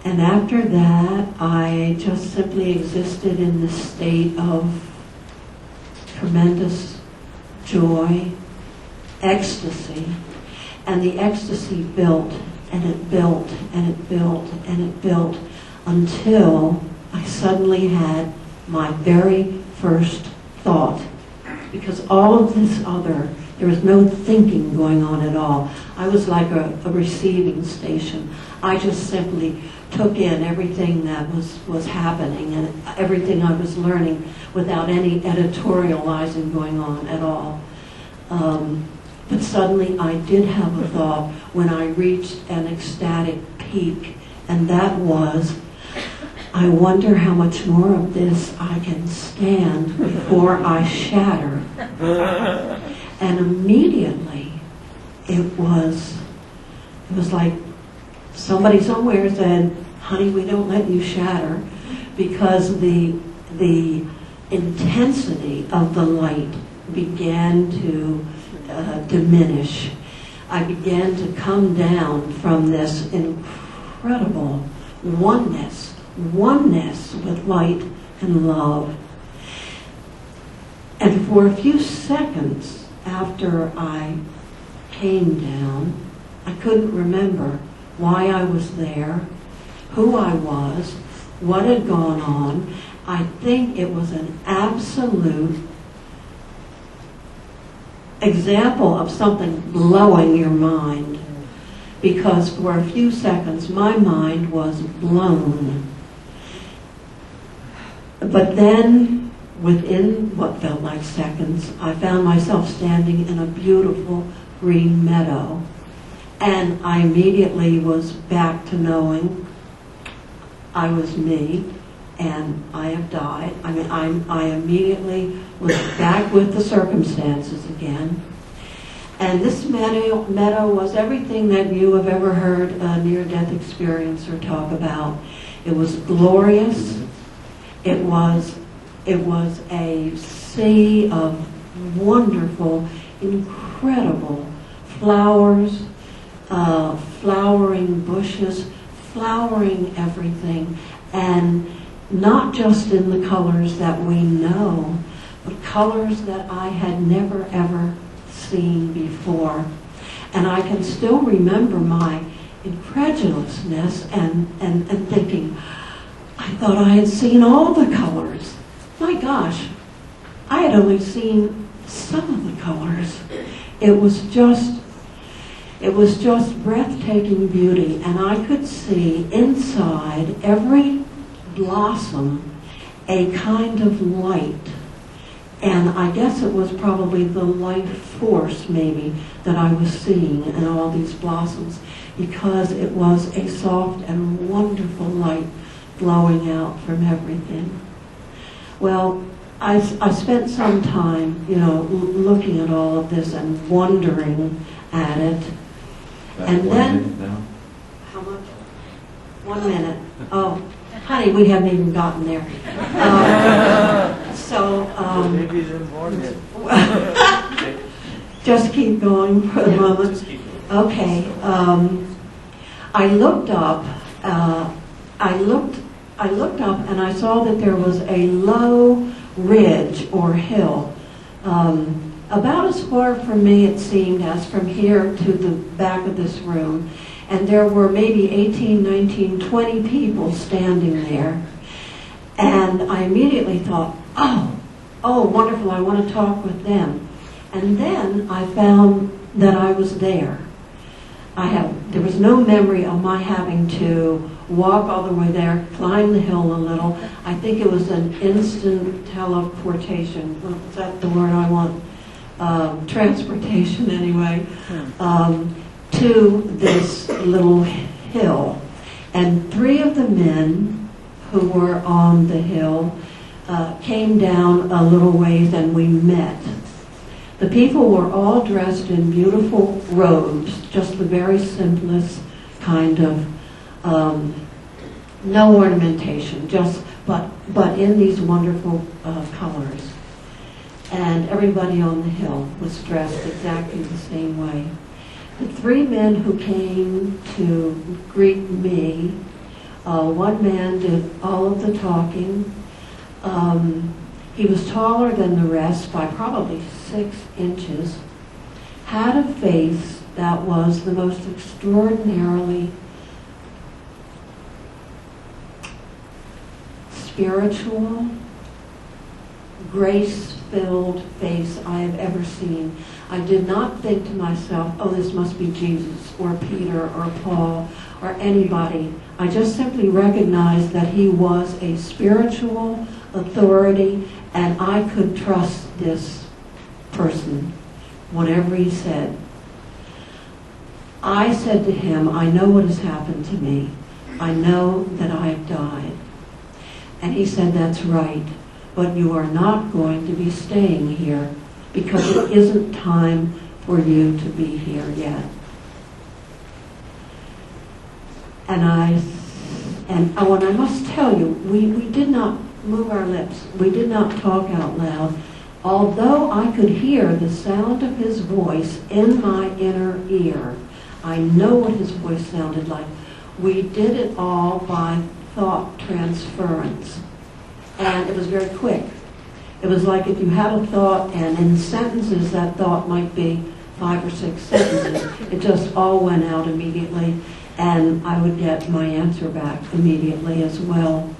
And after that, I just simply existed in this state of tremendous joy, ecstasy. And the ecstasy built, and it built, and it built, and it built, until I suddenly had my very first thought. Because all of this other, there was no thinking going on at all. I was like a receiving station. I just simply took in everything that was happening and everything I was learning without any editorializing going on at all. But suddenly I did have a thought when I reached an ecstatic peak, and that was, I wonder how much more of this I can stand before I shatter. And immediately it was like somebody somewhere said, honey, we don't let you shatter, because the intensity of the light began to diminish. I began to come down from this incredible oneness with light and love. And for a few seconds after I came down, I couldn't remember why I was there, who I was, what had gone on. I think it was an absolute example of something blowing your mind, because for a few seconds my mind was blown. But then, within what felt like seconds, I found myself standing in a beautiful green meadow, and I immediately was back to knowing I was me, and I have died. I immediately was back with the circumstances again. And this meadow was everything that you have ever heard a near-death experiencer talk about. It was glorious. It was a sea of wonderful, incredible flowers, flowering bushes, flowering everything, and not just in the colors that we know, but colors that I had never ever seen before. And I can still remember my incredulousness and thinking, I thought I had seen all the colors. My gosh, I had only seen some of the colors. It was just breathtaking beauty, and I could see inside every blossom a kind of light. And I guess it was probably the light force, maybe, that I was seeing in all these blossoms, because it was a soft and wonderful light flowing out from everything. Well, I spent some time, looking at all of this and wondering at it. And then, how much? 1 minute. Oh, honey, we haven't even gotten there. Maybe you didn't warn it. Just keep going for the moment. Just keep going. Okay. I looked up. I looked up and I saw that there was a low ridge or hill, about as far from me it seemed as from here to the back of this room. And there were maybe 18, 19, 20 people standing there. And I immediately thought, oh, wonderful, I want to talk with them. And then I found that I was there. There was no memory of my having to walk all the way there, climb the hill a little. I think it was an instant teleportation. Well, is that the word I want? Transportation, anyway. To this little hill. And 3 of the men who were on the hill came down a little ways and we met. The people were all dressed in beautiful robes, just the very simplest kind of, no ornamentation, but in these wonderful colors. And everybody on the hill was dressed exactly the same way. The 3 men who came to greet me One man did all of the talking. He was taller than the rest by probably 6 inches, had a face that was the most extraordinarily spiritual, grace-filled face I have ever seen. I did not think to myself, oh, this must be Jesus or Peter or Paul or anybody. I just simply recognized that he was a spiritual authority and I could trust this person, whatever he said. I said to him, I know what has happened to me. I know that I have died. And he said, that's right, but you are not going to be staying here because it isn't time for you to be here yet. And I must tell you, we did not move our lips. We did not talk out loud. Although I could hear the sound of his voice in my inner ear, I know what his voice sounded like. We did it all by thought transference. And it was very quick. It was like if you had a thought and in sentences that thought might be 5 or 6 sentences. It just all went out immediately and I would get my answer back immediately as well.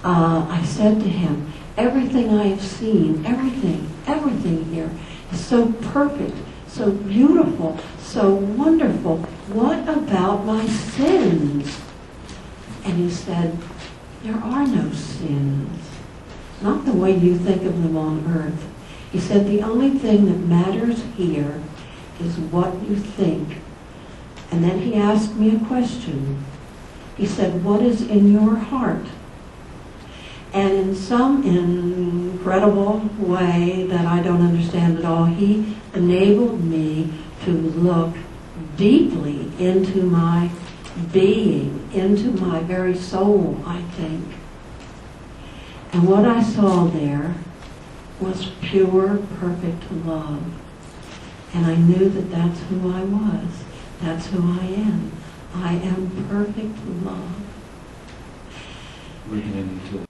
I said to him, everything I have seen, everything here is so perfect, so beautiful, so wonderful. What about my sins? And he said, there are no sins. Not the way you think of them on earth. He said, the only thing that matters here is what you think. And then he asked me a question. He said, what is in your heart? And in some incredible way that I don't understand at all, he enabled me to look deeply into my being, into my very soul, I think. And what I saw there was pure, perfect love. And I knew that that's who I was. That's who I am. I am perfect love. We're going to need to